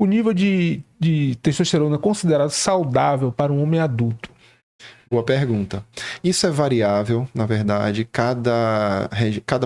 o nível de testosterona considerado saudável para um homem adulto? Boa pergunta. Isso é variável, na verdade,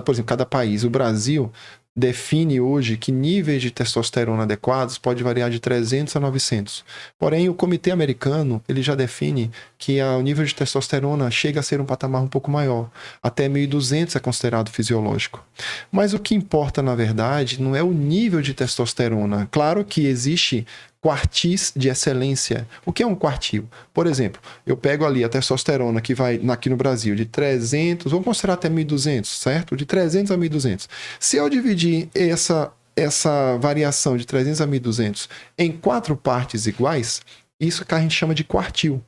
por exemplo, cada país. O Brasil define hoje que níveis de testosterona adequados pode variar de 300 a 900. Porém, o Comitê Americano, ele já define que o nível de testosterona chega a ser um patamar um pouco maior. Até 1.200 é considerado fisiológico. Mas o que importa, na verdade, não é o nível de testosterona. Claro que existe quartis de excelência. O que é um quartil? Por exemplo, eu pego ali a testosterona que vai aqui no Brasil de 300, vamos considerar até 1.200, certo? De 300 a 1.200. Se eu dividir essa variação de 300 a 1.200 em 4 partes iguais, isso que a gente chama de quartil.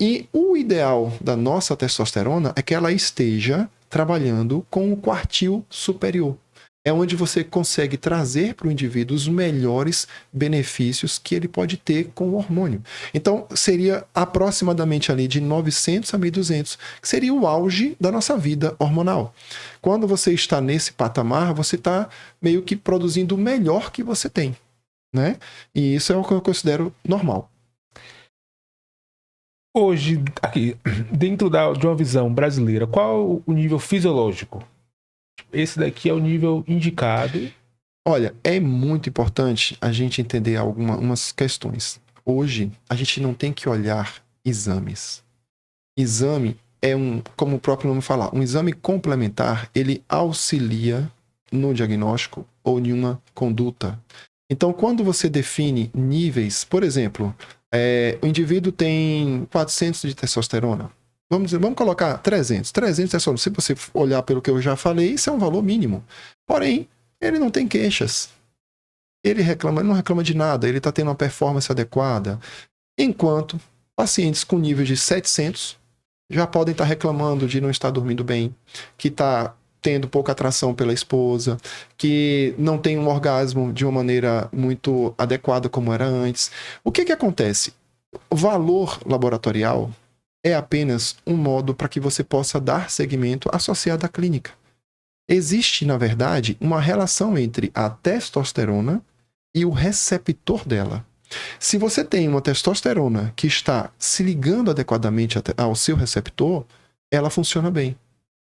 E o ideal da nossa testosterona é que ela esteja trabalhando com o quartil superior. É onde você consegue trazer para o indivíduo os melhores benefícios que ele pode ter com o hormônio. Então, seria aproximadamente ali de 900 a 1.200, que seria o auge da nossa vida hormonal. Quando você está nesse patamar, você está meio que produzindo o melhor que você tem, né? E isso é o que eu considero normal. Hoje, aqui, dentro de uma visão brasileira, qual o nível fisiológico? Esse daqui é o nível indicado. Olha, é muito importante a gente entender algumas questões. Hoje, a gente não tem que olhar exames. Exame é como o próprio nome fala, um exame complementar, ele auxilia no diagnóstico ou em uma conduta. Então, quando você define níveis, por exemplo, o indivíduo tem 400 de testosterona. Vamos colocar 300. 300 testosterona. Se você olhar pelo que eu já falei, isso é um valor mínimo. Porém, ele não tem queixas. Ele não reclama de nada, ele está tendo uma performance adequada. Enquanto pacientes com nível de 700 já podem estar reclamando de não estar dormindo bem, que está tendo pouca atração pela esposa, que não tem um orgasmo de uma maneira muito adequada como era antes. O que acontece? O valor laboratorial é apenas um modo para que você possa dar seguimento associado à clínica. Existe, na verdade, uma relação entre a testosterona e o receptor dela. Se você tem uma testosterona que está se ligando adequadamente ao seu receptor, ela funciona bem.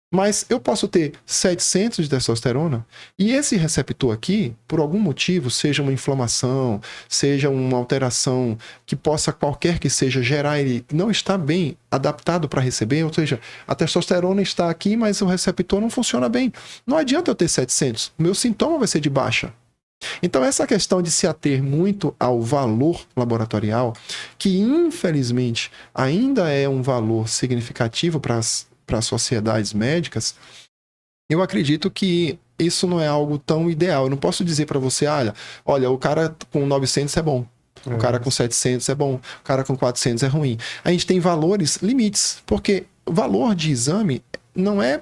Mas eu posso ter 700 de testosterona e esse receptor aqui, por algum motivo, seja uma inflamação, seja uma alteração que possa, qualquer que seja, gerar, ele não está bem adaptado para receber, ou seja, a testosterona está aqui, mas o receptor não funciona bem. Não adianta eu ter 700, o meu sintoma vai ser de baixa. Então, essa questão de se ater muito ao valor laboratorial, que infelizmente ainda é um valor significativo para as sociedades médicas, eu acredito que isso não é algo tão ideal. Eu não posso dizer para você, olha, o cara com 900 é bom, o cara com 700 é bom, o cara com 400 é ruim. A gente tem valores limites, porque o valor de exame não é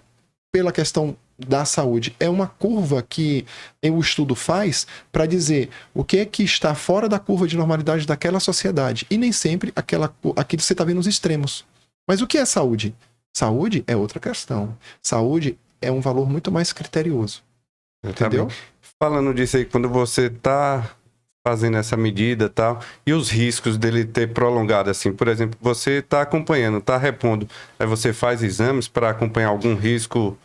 pela questão da saúde, é uma curva que o estudo faz para dizer o que é que está fora da curva de normalidade daquela sociedade, e nem sempre aquilo que você está vendo nos extremos. Mas o que é saúde? Saúde é outra questão. Saúde é um valor muito mais criterioso. Entendeu? Falando disso aí, quando você tá fazendo essa medida e tal, e os riscos dele ter prolongado, assim, por exemplo, você tá acompanhando, tá repondo, aí você faz exames para acompanhar algum risco?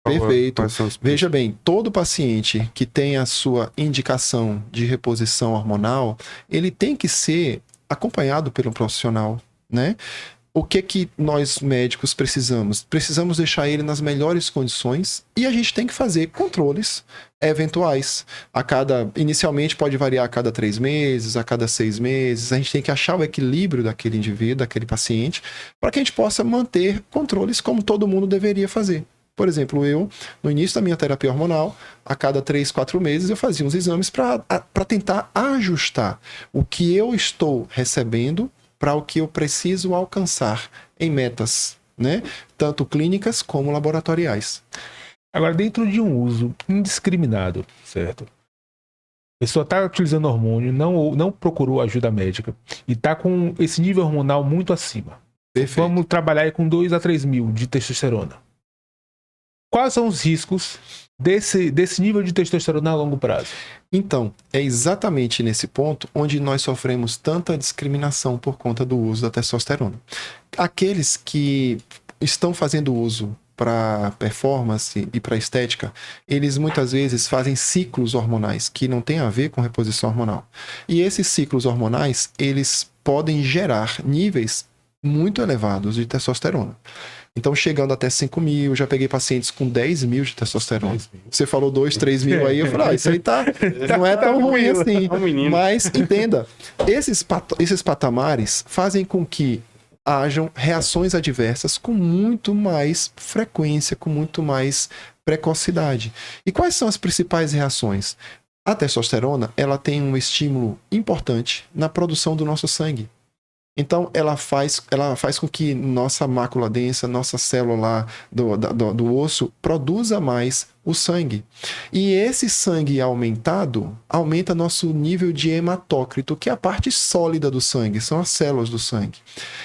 Perfeito. Veja bem, todo paciente que tem a sua indicação de reposição hormonal, ele tem que ser acompanhado pelo profissional, né? O que nós médicos precisamos? Precisamos deixar ele nas melhores condições e a gente tem que fazer controles eventuais. Inicialmente pode variar a cada 3 meses, a cada 6 meses. A gente tem que achar o equilíbrio daquele indivíduo, daquele paciente, para que a gente possa manter controles como todo mundo deveria fazer. Por exemplo, eu, no início da minha terapia hormonal, a cada 3, 4 meses eu fazia uns exames para tentar ajustar o que eu estou recebendo para o que eu preciso alcançar em metas, né? Tanto clínicas como laboratoriais. Agora, dentro de um uso indiscriminado, certo? A pessoa está utilizando hormônio, não procurou ajuda médica e está com esse nível hormonal muito acima. Perfeito. Vamos trabalhar aí com 2 a 3 mil de testosterona. Quais são os riscos desse nível de testosterona a longo prazo? Então, é exatamente nesse ponto onde nós sofremos tanta discriminação por conta do uso da testosterona. Aqueles que estão fazendo uso para performance e para estética, eles muitas vezes fazem ciclos hormonais que não tem a ver com reposição hormonal. E esses ciclos hormonais, eles podem gerar níveis muito elevados de testosterona. Então, chegando até 5 mil, já peguei pacientes com 10 mil de testosterona. 10 mil. Você falou 2, 3 mil aí, eu falei, isso aí não é tão ruim assim. É um menino. Mas, entenda, esses patamares fazem com que hajam reações adversas com muito mais frequência, com muito mais precocidade. E quais são as principais reações? A testosterona, ela tem um estímulo importante na produção do nosso sangue. Então, ela faz com que nossa mácula densa, nossa célula do osso, produza mais o sangue. E esse sangue aumentado, aumenta nosso nível de hematócrito, que é a parte sólida do sangue, são as células do sangue.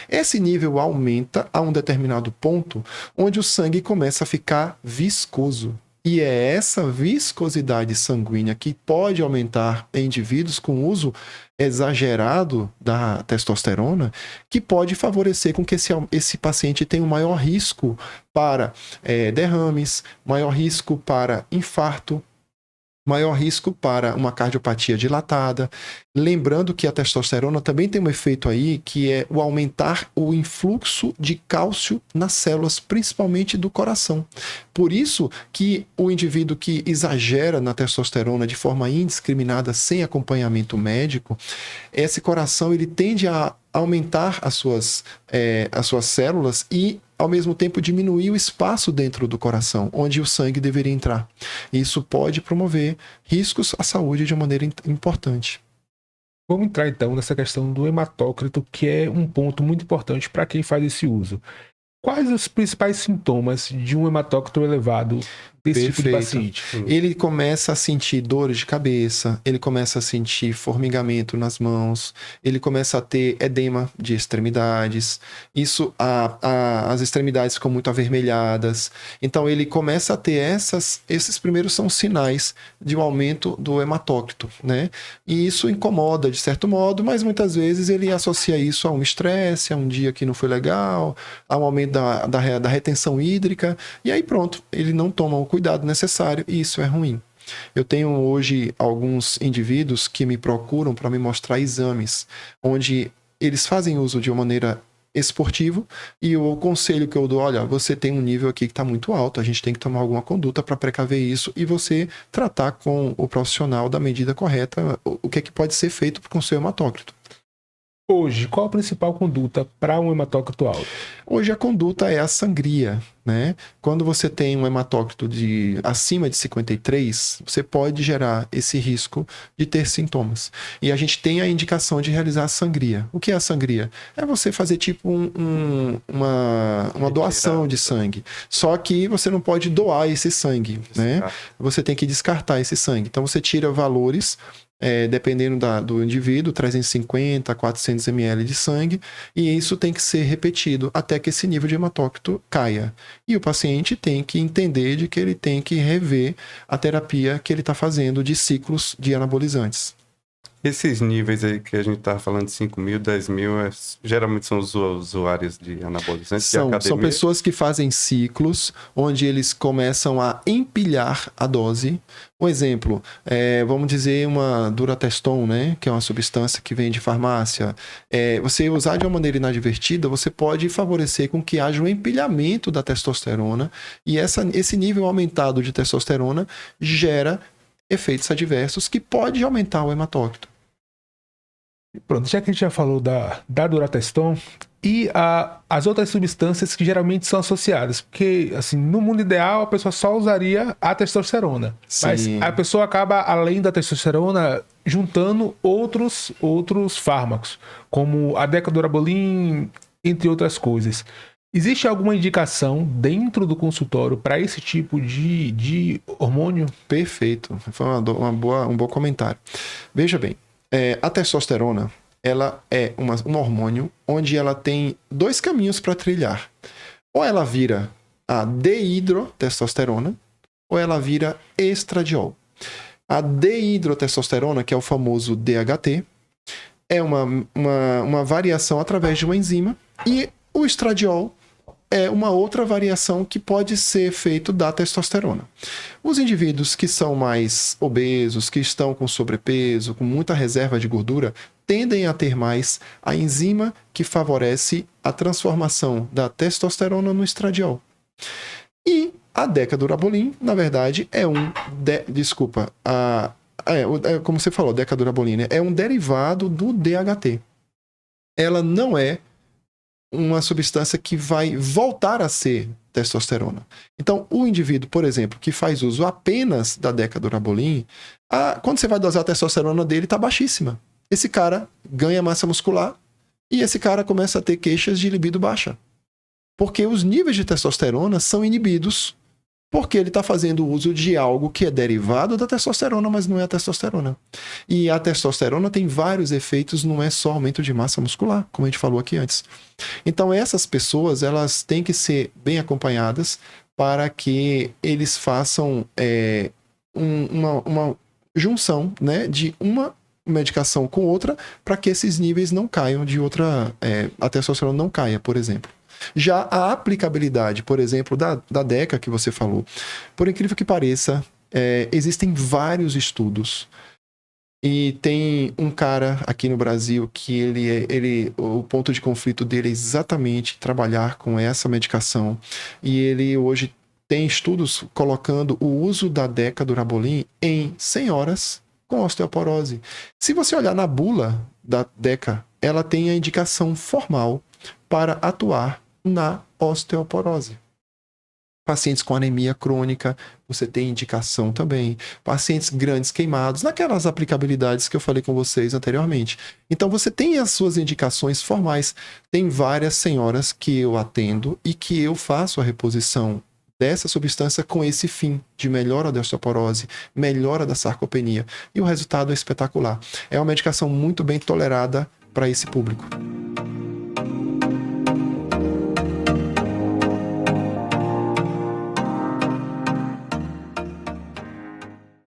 Esse nível aumenta a um determinado ponto, onde o sangue começa a ficar viscoso. E é essa viscosidade sanguínea que pode aumentar em indivíduos com uso exagerado da testosterona, que pode favorecer com que esse paciente tenha um maior risco para derrames, maior risco para infarto, maior risco para uma cardiopatia dilatada. Lembrando que a testosterona também tem um efeito aí, que é o aumentar o influxo de cálcio nas células, principalmente do coração. Por isso que o indivíduo que exagera na testosterona de forma indiscriminada, sem acompanhamento médico, esse coração ele tende a aumentar as suas células e, ao mesmo tempo, diminuir o espaço dentro do coração, onde o sangue deveria entrar. Isso pode promover riscos à saúde de uma maneira importante. Vamos entrar então nessa questão do hematócrito, que é um ponto muito importante para quem faz esse uso. Quais os principais sintomas de um hematócrito elevado desse tipo de paciente? Ele começa a sentir dores de cabeça, ele começa a sentir formigamento nas mãos, ele começa a ter edema de extremidades, as extremidades ficam muito avermelhadas. Então ele começa a ter esses primeiros são sinais de um aumento do hematócrito, né? E isso incomoda de certo modo, mas muitas vezes ele associa isso a um estresse, a um dia que não foi legal, a um aumento da retenção hídrica, e aí pronto, ele não toma o cuidado necessário e isso é ruim. Eu tenho hoje alguns indivíduos que me procuram para me mostrar exames, onde eles fazem uso de uma maneira esportiva e o conselho que eu dou, olha, você tem um nível aqui que está muito alto, a gente tem que tomar alguma conduta para precaver isso e você tratar com o profissional da medida correta o que é que pode ser feito com o seu hematócrito. Hoje, qual a principal conduta para um hematócrito alto? Hoje a conduta é a sangria, né? Quando você tem um hematócrito acima de 53, você pode gerar esse risco de ter sintomas. E a gente tem a indicação de realizar a sangria. O que é a sangria? É você fazer tipo uma doação de sangue. Só que você não pode doar esse sangue, né? Você tem que descartar esse sangue. Então você tira valores dependendo do indivíduo, 350 a 400 ml de sangue, e isso tem que ser repetido até que esse nível de hematócrito caia. E o paciente tem que entender de que ele tem que rever a terapia que ele está fazendo de ciclos de anabolizantes. Esses níveis aí que a gente tá falando de 5 mil, 10 mil, geralmente são os usuários de anabolizantes de academia. São pessoas que fazem ciclos onde eles começam a empilhar a dose. Um exemplo, vamos dizer uma Durateston, né? Que é uma substância que vem de farmácia. Você usar de uma maneira inadvertida, você pode favorecer com que haja um empilhamento da testosterona e esse nível aumentado de testosterona gera efeitos adversos que pode aumentar o hematócrito. Pronto, já que a gente já falou da Durateston e as outras substâncias que geralmente são associadas, porque assim, no mundo ideal a pessoa só usaria a testosterona, Sim. mas a pessoa acaba, além da testosterona, juntando outros fármacos, como a Decadurabolin, entre outras coisas. Existe alguma indicação dentro do consultório para esse tipo de hormônio? Perfeito, foi um bom comentário. Veja bem, a testosterona, ela é um hormônio onde ela tem dois caminhos para trilhar. Ou ela vira a deidrotestosterona ou ela vira estradiol. A deidrotestosterona, que é o famoso DHT, é uma variação através de uma enzima, e o estradiol é uma outra variação que pode ser feito da testosterona. Os indivíduos que são mais obesos, que estão com sobrepeso, com muita reserva de gordura, tendem a ter mais a enzima que favorece a transformação da testosterona no estradiol. E a decadurabolin, na verdade, é um... como você falou, decadurabolin, né? É um derivado do DHT. Ela não é uma substância que vai voltar a ser testosterona. Então, o indivíduo, por exemplo, que faz uso apenas da decadurabolin, quando você vai dosar a testosterona dele, está baixíssima. Esse cara ganha massa muscular e esse cara começa a ter queixas de libido baixa. Porque os níveis de testosterona são inibidos porque ele está fazendo uso de algo que é derivado da testosterona, mas não é a testosterona. E a testosterona tem vários efeitos, não é só aumento de massa muscular, como a gente falou aqui antes. Então essas pessoas, elas têm que ser bem acompanhadas para que eles façam uma junção, né, de uma medicação com outra, para que esses níveis não caiam de outra... a testosterona não caia, por exemplo. Já a aplicabilidade, por exemplo, da DECA que você falou, por incrível que pareça, existem vários estudos. E tem um cara aqui no Brasil que o ponto de conflito dele é exatamente trabalhar com essa medicação. E ele hoje tem estudos colocando o uso da decadurabolin em senhoras com osteoporose. Se você olhar na bula da DECA, ela tem a indicação formal para atuar na osteoporose. Pacientes com anemia crônica, você tem indicação também. Pacientes grandes queimados, naquelas aplicabilidades que eu falei com vocês anteriormente. Então você tem as suas indicações formais. Tem várias senhoras que eu atendo e que eu faço a reposição dessa substância com esse fim de melhora da osteoporose, melhora da sarcopenia. E o resultado é espetacular. É uma medicação muito bem tolerada para esse público.